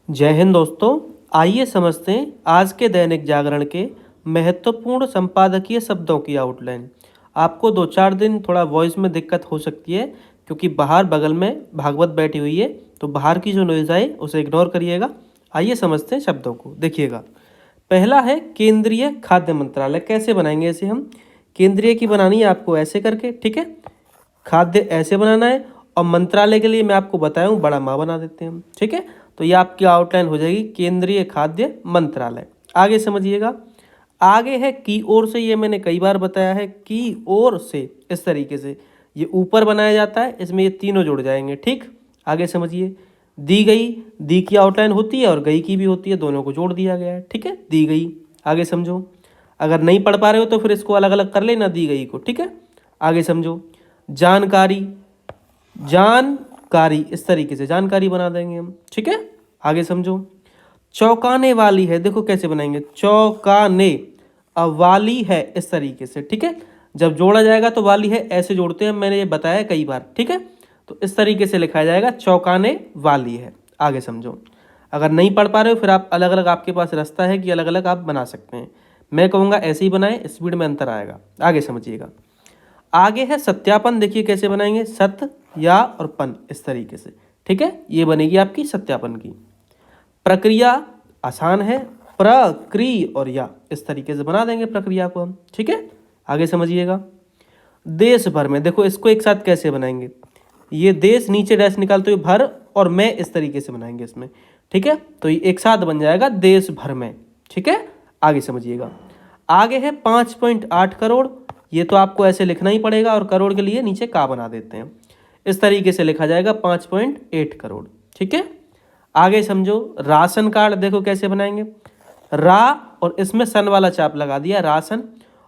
जय हिंद दोस्तों। आइए समझते हैं आज के दैनिक जागरण के महत्वपूर्ण संपादकीय शब्दों की आउटलाइन। आपको 2-4 दिन थोड़ा वॉइस में दिक्कत हो सकती है क्योंकि बाहर बगल में भागवत बैठी हुई है, तो बाहर की जो नॉइज़ आए उसे इग्नोर करिएगा। आइए समझते हैं शब्दों को। देखिएगा, पहला है केंद्रीय खाद्य मंत्रालय। कैसे बनाएंगे इसे हम? केंद्रीय की बनानी है आपको ऐसे करके, ठीक है। खाद्य ऐसे बनाना है और मंत्रालय के लिए मैं आपको बताया हूँ, बड़ा माँ बना देते हैं हम, ठीक है। तो ये आपकी आउटलाइन हो जाएगी, केंद्रीय खाद्य मंत्रालय। आगे समझिएगा, आगे है की ओर से। ये मैंने कई बार बताया है, की ओर से इस तरीके से ये ऊपर बनाया जाता है, इसमें ये तीनों जुड़ जाएंगे, ठीक। आगे समझिए, दी गई, दी की आउटलाइन होती है और गई की भी होती है, दोनों को जोड़ दिया गया है, ठीक है। दी गई, आगे समझो। अगर नहीं पढ़ पा रहे हो तो फिर इसको अलग अलग कर लेना, दी गई को, ठीक है। आगे समझो, जानकारी, जानकारी इस तरीके से जानकारी बना देंगे हम, ठीक है। आगे समझो, चौंकाने वाली है। देखो कैसे बनाएंगे, चौंकाने, अब वाली है इस तरीके से, ठीक है। जब जोड़ा जाएगा तो वाली है ऐसे जोड़ते हैं, मैंने ये बताया कई बार, ठीक है। तो इस तरीके से लिखा जाएगा, चौंकाने वाली है। आगे समझो, अगर नहीं पढ़ पा रहे हो फिर आप अलग अलग, आपके पास रास्ता है कि अलग अलग आप बना सकते हैं। मैं कहूँगा ऐसे ही बनाएं, स्पीड में अंतर आएगा। आगे समझिएगा, आगे है सत्यापन। देखिए कैसे बनाएंगे, सत्य या और पन इस तरीके से, ठीक है। ये बनेगी आपकी सत्यापन की। प्रक्रिया आसान है, प्रक्रिय और या इस तरीके से बना देंगे प्रक्रिया को हम, ठीक है। आगे समझिएगा, देश भर में। देखो इसको एक साथ कैसे बनाएंगे, ये देश नीचे डैश निकालते हुए भर और मैं इस तरीके से बनाएंगे इसमें, ठीक है। तो ये एक साथ बन जाएगा देश भर में, ठीक है। आगे समझिएगा, आगे है 5.8 करोड़। ये तो आपको ऐसे लिखना ही पड़ेगा और करोड़ के लिए नीचे का बना देते हैं, इस तरीके से लिखा जाएगा 5.8 करोड़, ठीक है। आगे समझो, राशन कार्ड। देखो कैसे बनाएंगे, रा और इसमें सन वाला चाप लगा दिया, राशन,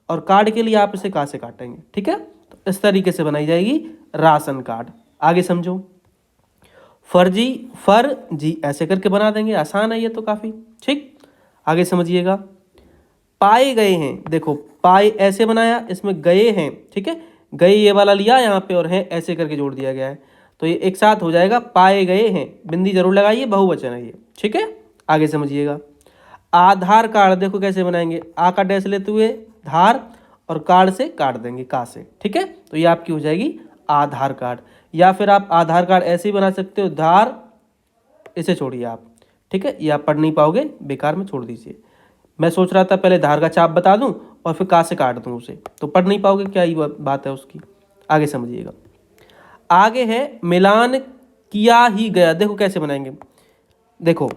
और कार्ड के लिए आप इसे का से काटेंगे, ठीक है। तो इस तरीके से बनाई जाएगी राशन कार्ड। आगे समझो, फर्जी, फर्जी ऐसे करके बना देंगे, आसान है ये तो काफ़ी, ठीक। आगे समझिएगा, पाए गए हैं। देखो पाए ऐसे बनाया, इसमें गए हैं, ठीक है। गए ये वाला लिया यहाँ पे और है ऐसे करके जोड़ दिया गया है, तो ये एक साथ हो जाएगा पाए गए हैं। बिंदी जरूर लगाइए, बहुवचन है ये, ठीक है। आगे समझिएगा, आधार कार्ड। देखो कैसे बनाएंगे, आ का डैश लेते हुए धार और कार्ड से काट देंगे का से, ठीक है। तो ये आपकी हो जाएगी आधार कार्ड। या फिर आप आधार कार्ड ऐसे ही बना सकते हो, धार, इसे छोड़िए आप, ठीक है। ये आप पढ़ नहीं पाओगे, बेकार में छोड़ दीजिए। मैं सोच रहा था पहले धार का चाप बता दूं और फिर का से काट दूं उसे, तो पढ़ नहीं पाओगे, क्या ही बात है उसकी। आगे समझिएगा, आगे है मिलान किया ही गया। देखो कैसे बनाएंगे, देखो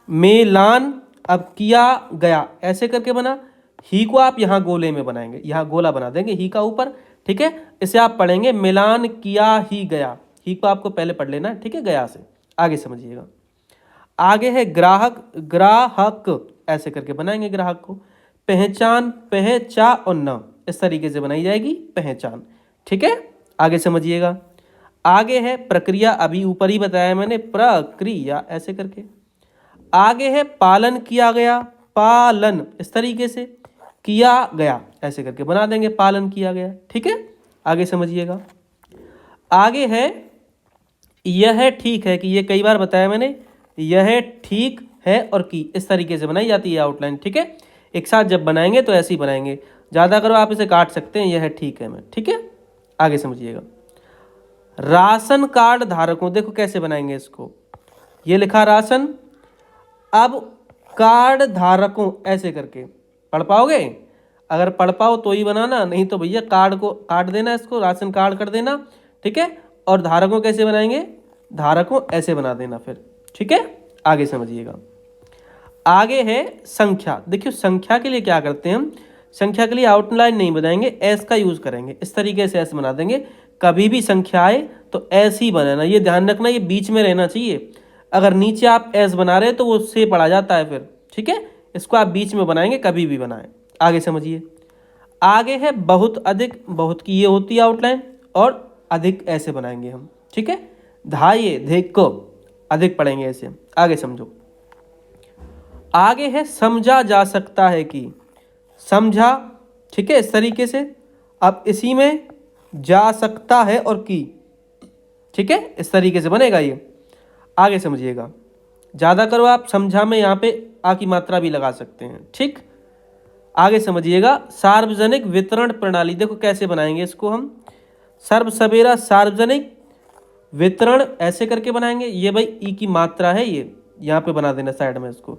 मिलान, अब किया गया ऐसे करके बना, ही को आप यहाँ गोले में बनाएंगे, यहाँ गोला बना देंगे ही का ऊपर, ठीक है। इसे आप पढ़ेंगे मिलान किया ही गया, ही को आपको पहले पढ़ लेना, ठीक है, गया से। आगे समझिएगा, आगे है ग्राहक, ग्राहक ऐसे करके बनाएंगे ग्राहक को। पहचान, पहचा और न इस तरीके से बनाई जाएगी पहचान, ठीक है। आगे समझिएगा, आगे है प्रक्रिया, अभी ऊपर ही बताया मैंने, प्रक्रिया ऐसे करके। आगे है पालन किया गया, पालन इस तरीके से, किया गया ऐसे करके बना देंगे पालन किया गया, ठीक है। आगे समझिएगा, आगे है यह ठीक है, कि ये कई बार बताया मैंने, यह ठीक है और की इस तरीके से बनाई जाती है आउटलाइन, ठीक है। एक साथ जब बनाएंगे तो ऐसे ही बनाएंगे, ज़्यादा करो आप इसे काट सकते हैं, यह ठीक है मैं, ठीक है। आगे समझिएगा, राशन कार्ड धारकों। देखो कैसे बनाएंगे इसको, ये लिखा राशन, अब कार्ड धारकों ऐसे करके। पढ़ पाओगे? अगर पढ़ पाओ तो ही बनाना, नहीं तो भैया कार्ड को काट देना, इसको राशन कार्ड कर देना, ठीक है। और धारकों कैसे बनाएंगे, धारकों ऐसे बना देना फिर, ठीक है। आगे समझिएगा, आगे है संख्या। देखिए संख्या के लिए क्या करते हैं हम, संख्या के लिए आउटलाइन नहीं बनाएंगे, एस का यूज करेंगे, इस तरीके से एस बना देंगे। कभी भी संख्या आए तो एस ही बनाना, ये ध्यान रखना, ये बीच में रहना चाहिए। अगर नीचे आप एस बना रहे तो वो से पढ़ा जाता है फिर, ठीक है। इसको आप बीच में बनाएंगे, कभी भी बनाएं। आगे समझिए, आगे है बहुत अधिक, बहुत की ये होती है आउटलाइन, और अधिक ऐसे बनाएंगे हम, ठीक है। धाये धिक को अधिक पढ़ेंगे ऐसे। आगे समझो, आगे है समझा जा सकता है कि, समझा, ठीक है, इस तरीके से। अब इसी में जा सकता है और की, ठीक है, इस तरीके से बनेगा ये। आगे समझिएगा, ज़्यादा करो आप समझा में यहाँ पे आ की मात्रा भी लगा सकते हैं। ठीक, आगे समझिएगा। सार्वजनिक वितरण प्रणाली, देखो कैसे बनाएंगे इसको हम। सर्व सवेरा सार्वजनिक वितरण ऐसे करके बनाएंगे। ये भाई ई की मात्रा है, ये यहाँ पे बना देना साइड में इसको।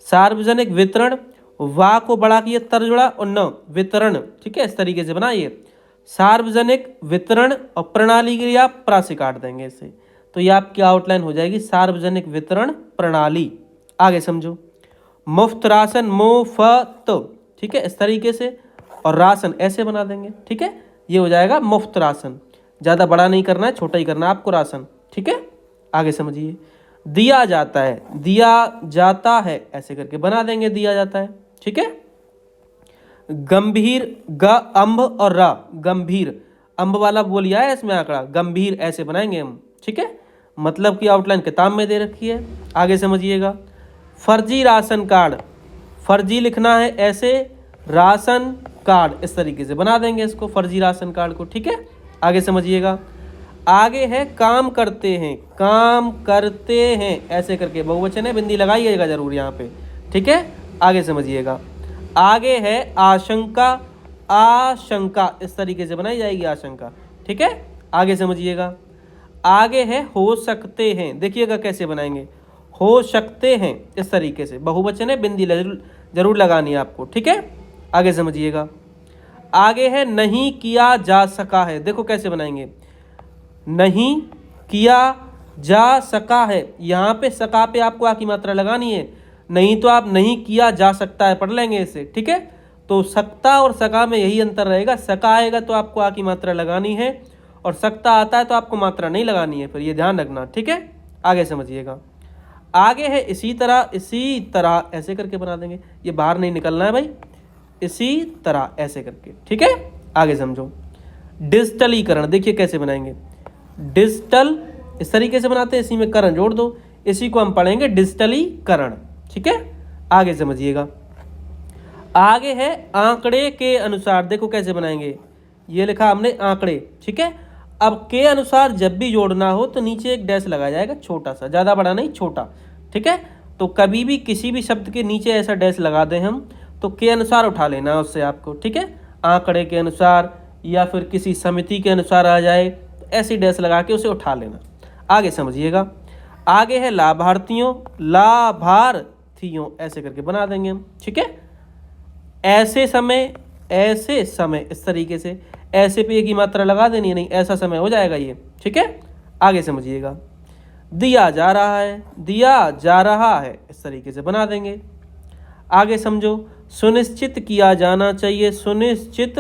सार्वजनिक वितरण, वाह को बढ़ा के तर जोड़ा और न वितरण, ठीक है, इस तरीके से बनाइए। सार्वजनिक वितरण और प्रणाली के लिए आप प्रा से काट देंगे इसे, तो ये आपकी आउटलाइन हो जाएगी सार्वजनिक वितरण प्रणाली। आगे समझो। मुफ्त राशन, मुफ्त, ठीक है, इस तरीके से, और राशन ऐसे बना देंगे। ठीक है, ये हो जाएगा मुफ्त राशन। ज़्यादा बड़ा नहीं करना है, छोटा ही करना है आपको राशन। ठीक है, आगे समझिए। दिया जाता है, दिया जाता है ऐसे करके बना देंगे, दिया जाता है। ठीक है। गंभीर, ग अम्ब और रा गंभीर, अम्ब वाला बोलिया है इसमें आंकड़ा, गंभीर ऐसे बनाएंगे हम। ठीक है, मतलब की आउटलाइन किताब में दे रखी है, आगे समझिएगा। फर्जी राशन कार्ड, फर्जी लिखना है ऐसे, राशन कार्ड इस तरीके से बना देंगे इसको, फर्जी राशन कार्ड को। ठीक है, आगे समझिएगा। आगे है काम करते हैं, काम करते हैं ऐसे करके बहुवचन है, बिंदी लगाइएगा जरूर यहाँ पे। ठीक है, आगे समझिएगा। आगे है आशंका, आशंका इस तरीके से बनाई जाएगी आशंका। ठीक है, आगे समझिएगा। आगे है हो सकते हैं, देखिएगा कैसे बनाएंगे, हो सकते हैं इस तरीके से, बहुवचन है, बिंदी जरूर लगानी है आपको। ठीक है, आगे समझिएगा। आगे है नहीं किया जा सका है, देखो कैसे बनाएंगे, नहीं किया जा सका है, यहाँ पे सका पे आपको आ की मात्रा लगानी है, नहीं तो आप नहीं किया जा सकता है पढ़ लेंगे इसे। ठीक है, तो सकता और सका में यही अंतर रहेगा, सका आएगा तो आपको आ की मात्रा लगानी है, और सकता आता है तो आपको मात्रा नहीं लगानी है, फिर ये ध्यान रखना। ठीक है, आगे समझिएगा। आगे है इसी तरह ऐसे करके बना देंगे, ये बाहर नहीं निकलना है भाई, इसी तरह ऐसे करके। ठीक है, आगे समझो। डिजिटलीकरण, देखिए कैसे बनाएंगे, डिजिटल इस तरीके से बनाते हैं, इसी में करण जोड़ दो, इसी को हम पढ़ेंगे डिजिटलीकरण। ठीक है, आगे समझिएगा। आगे है आंकड़े के अनुसार, देखो कैसे बनाएंगे, ये लिखा हमने आंकड़े। ठीक है, अब के अनुसार जब भी जोड़ना हो तो नीचे एक डैश लगाया जाएगा, छोटा सा, ज़्यादा बड़ा नहीं, छोटा। ठीक है, तो कभी भी किसी भी शब्द के नीचे ऐसा डैश लगा दें हम, तो के अनुसार उठा लेना उससे आपको। ठीक है, आंकड़े के अनुसार या फिर किसी समिति के अनुसार आ जाए तो ऐसी डैश लगा के उसे उठा लेना। आगे समझिएगा। आगे है लाभार्थियों, लाभार्थियों ऐसे करके बना देंगे हम। ठीक है, ऐसे समय इस तरीके से, ऐसे पे एक ही मात्रा लगा देनी है, नहीं ऐसा समय हो जाएगा ये। ठीक है, आगे समझिएगा। दिया जा रहा है, दिया जा रहा है इस तरीके से बना देंगे। आगे समझो। सुनिश्चित किया जाना चाहिए, सुनिश्चित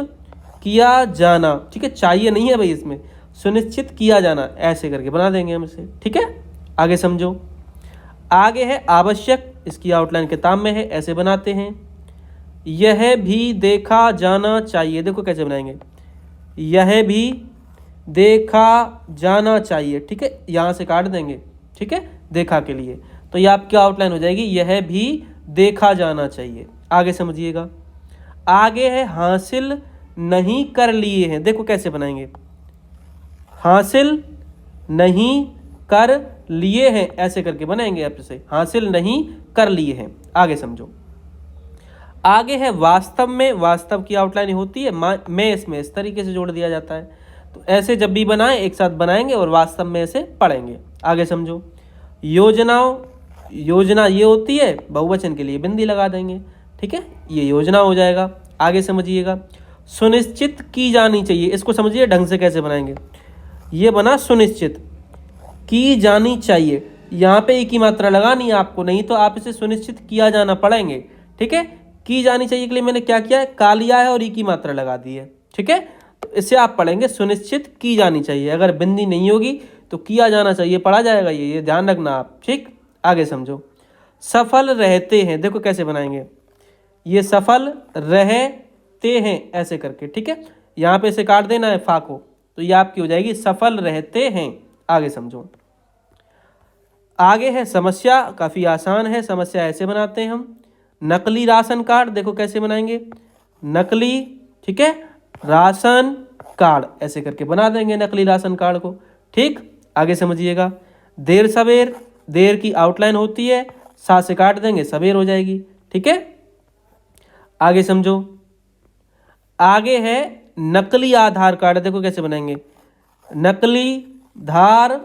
किया जाना। ठीक है, चाहिए नहीं है भाई इसमें, सुनिश्चित किया जाना ऐसे करके बना देंगे हम इसे। ठीक है, आगे समझो। आगे है आवश्यक, इसकी आउटलाइन किताब में है, ऐसे बनाते हैं। यह भी देखा जाना चाहिए, देखो कैसे बनाएंगे, यह भी देखा जाना चाहिए। ठीक है, यहाँ से काट देंगे। ठीक है, देखा के लिए, तो ये आपकी आउटलाइन हो जाएगी, यह भी देखा जाना चाहिए। आगे समझिएगा। आगे है हासिल नहीं कर लिए हैं, देखो कैसे बनाएंगे, हासिल नहीं कर लिए हैं ऐसे करके बनाएंगे आप इसे, हासिल नहीं कर लिए हैं। आगे समझो। आगे है वास्तव में, वास्तव की आउटलाइन होती है मैं, इसमें इस तरीके से जोड़ दिया जाता है, तो ऐसे जब भी बनाएं एक साथ बनाएंगे और वास्तव में ऐसे पढ़ेंगे। आगे समझो। योजनाओं, योजना ये होती है, बहुवचन के लिए बिंदी लगा देंगे। ठीक है, ये योजना हो जाएगा। आगे समझिएगा। सुनिश्चित की जानी चाहिए, इसको समझिए ढंग से कैसे बनाएंगे, ये बना सुनिश्चित की जानी चाहिए, यहाँ पे एक ही मात्रा लगानी है आपको, नहीं तो आप इसे सुनिश्चित किया जाना पढ़ेंगे। ठीक है, की जानी चाहिए के लिए मैंने क्या किया है, का लिया है और ई की मात्रा लगा दी है। ठीक है, तो इसे आप पढ़ेंगे सुनिश्चित की जानी चाहिए, अगर बिंदी नहीं होगी तो किया जाना चाहिए पढ़ा जाएगा, ये ध्यान रखना आप। ठीक, आगे समझो। सफल रहते हैं, देखो कैसे बनाएंगे, ये सफल रहते हैं ऐसे करके। ठीक है, यहाँ पे इसे काट देना है फा को, तो ये आपकी हो जाएगी सफल रहते हैं। आगे समझो। आगे है समस्या, काफ़ी आसान है, समस्या ऐसे बनाते हैं हम। नकली राशन कार्ड, देखो कैसे बनाएंगे, नकली, ठीक है, राशन कार्ड ऐसे करके बना देंगे नकली राशन कार्ड को। ठीक, आगे समझिएगा। देर सवेर, देर की आउटलाइन होती है, 7 से काट देंगे सवेर हो जाएगी। ठीक है, आगे समझो। आगे है नकली आधार कार्ड। देखो कैसे बनाएंगे, नकली धार,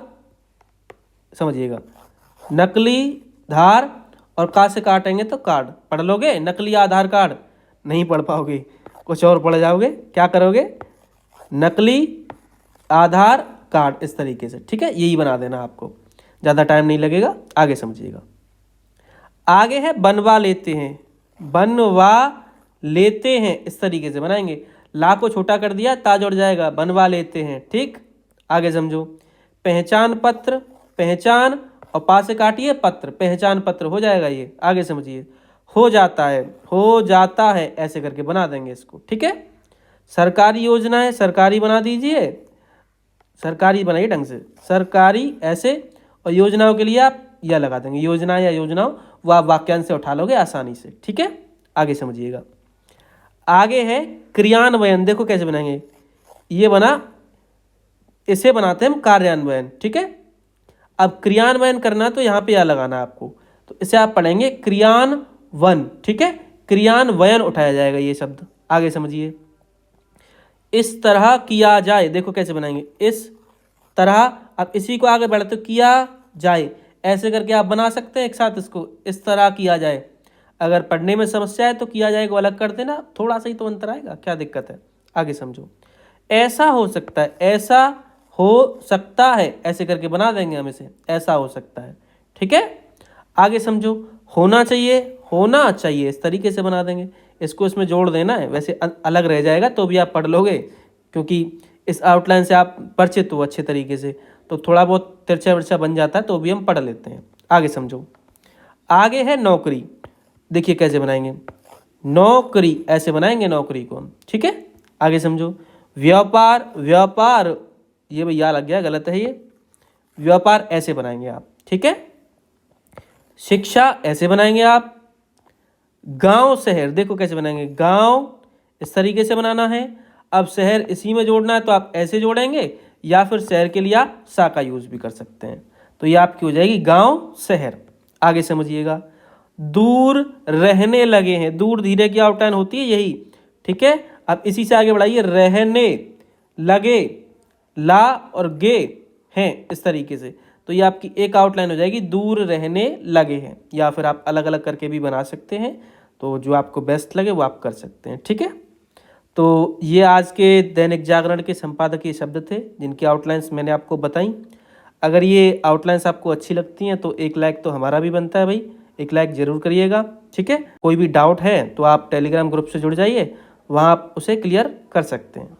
समझिएगा, नकली धार और का से काटेंगे तो कार्ड। पढ़ लोगे नकली आधार कार्ड? नहीं पढ़ पाओगे, कुछ और पढ़ जाओगे। क्या करोगे, नकली आधार कार्ड, इस तरीके से। ठीक है, यही बना देना आपको, ज़्यादा टाइम नहीं लगेगा। आगे समझिएगा। आगे है बनवा लेते हैं, बनवा लेते हैं, इस तरीके से बनाएंगे। ला को छोटा कर दिया, ता जुड़ जाएगा, बनवा लेते हैं। ठीक, आगे समझो। पहचान पत्र, पहचान और पा से काटिए पत्र, पहचान पत्र हो जाएगा ये। आगे समझिए, हो जाता है, हो जाता है, ऐसे करके बना देंगे इसको। ठीक है, सरकारी योजना है, सरकारी बना दीजिए, सरकारी बनाइए ढंग से, सरकारी ऐसे। और योजनाओं के लिए आप यह लगा देंगे, योजना या योजनाओं, वो आप वाक्यांश से उठा लोगे आसानी से। ठीक है, आगे समझिएगा। आगे है क्रियान्वयन। देखो कैसे बनाएंगे, ये बना, इसे बनाते हैं हम कार्यान्वयन। ठीक है, अब क्रियान्वयन करना तो यहाँ पे या लगाना आपको, तो इसे आप पढ़ेंगे क्रियान्वयन। ठीक है, क्रियान्वयन उठाया जाएगा ये शब्द। आगे समझिए, इस तरह किया जाए। देखो कैसे बनाएंगे, इस तरह। अब इसी को आगे बढ़ते किया जाए, ऐसे करके आप बना सकते हैं एक साथ इसको, इस तरह किया जाए। अगर पढ़ने में समस्या है तो किया जाए को अलग कर देना, थोड़ा सा ही तो अंतर आएगा, क्या दिक्कत है। आगे समझो, ऐसा हो सकता है, ऐसा हो सकता है, ऐसे करके बना देंगे हम इसे, ऐसा हो सकता है। ठीक है, आगे समझो। होना चाहिए, होना चाहिए, इस तरीके से बना देंगे। इसको इसमें जोड़ देना है, वैसे अलग रह जाएगा तो भी आप पढ़ लोगे, क्योंकि इस आउटलाइन से आप परिचित हो अच्छे तरीके से, तो थोड़ा बहुत तिरछा विरछा बन जाता है तो भी हम पढ़ लेते हैं। आगे समझो। आगे है नौकरी। देखिए कैसे बनाएंगे, नौकरी ऐसे बनाएंगे नौकरी को हम। ठीक है, आगे समझो। व्यापार, व्यापार, ये भैया लग गया, गलत है ये, व्यापार ऐसे बनाएंगे आप। ठीक है, शिक्षा ऐसे बनाएंगे आप। गांव शहर, देखो कैसे बनाएंगे, गांव इस तरीके से बनाना है। अब शहर इसी में जोड़ना है तो आप ऐसे जोड़ेंगे, या फिर शहर के लिए आप सा का यूज भी कर सकते हैं, तो ये आपकी हो जाएगी गांव शहर। आगे समझिएगा। दूर रहने लगे हैं, दूर धीरे की आउटलाइन होती है यही। ठीक है, अब इसी से आगे बढ़ाइए, रहने लगे, ला और गे हैं, इस तरीके से, तो ये आपकी एक आउटलाइन हो जाएगी, दूर रहने लगे हैं। या फिर आप अलग अलग करके भी बना सकते हैं, तो जो आपको बेस्ट लगे वो आप कर सकते हैं। ठीक है, तो ये आज के दैनिक जागरण के संपादकीय शब्द थे, जिनकी आउटलाइंस मैंने आपको बताई। अगर ये आउटलाइंस आपको अच्छी लगती हैं तो एक लाइक तो हमारा भी बनता है भाई, एक लाइक ज़रूर करिएगा। ठीक है, कोई भी डाउट है तो आप टेलीग्राम ग्रुप से जुड़ जाइए, वहाँ आप उसे क्लियर कर सकते हैं।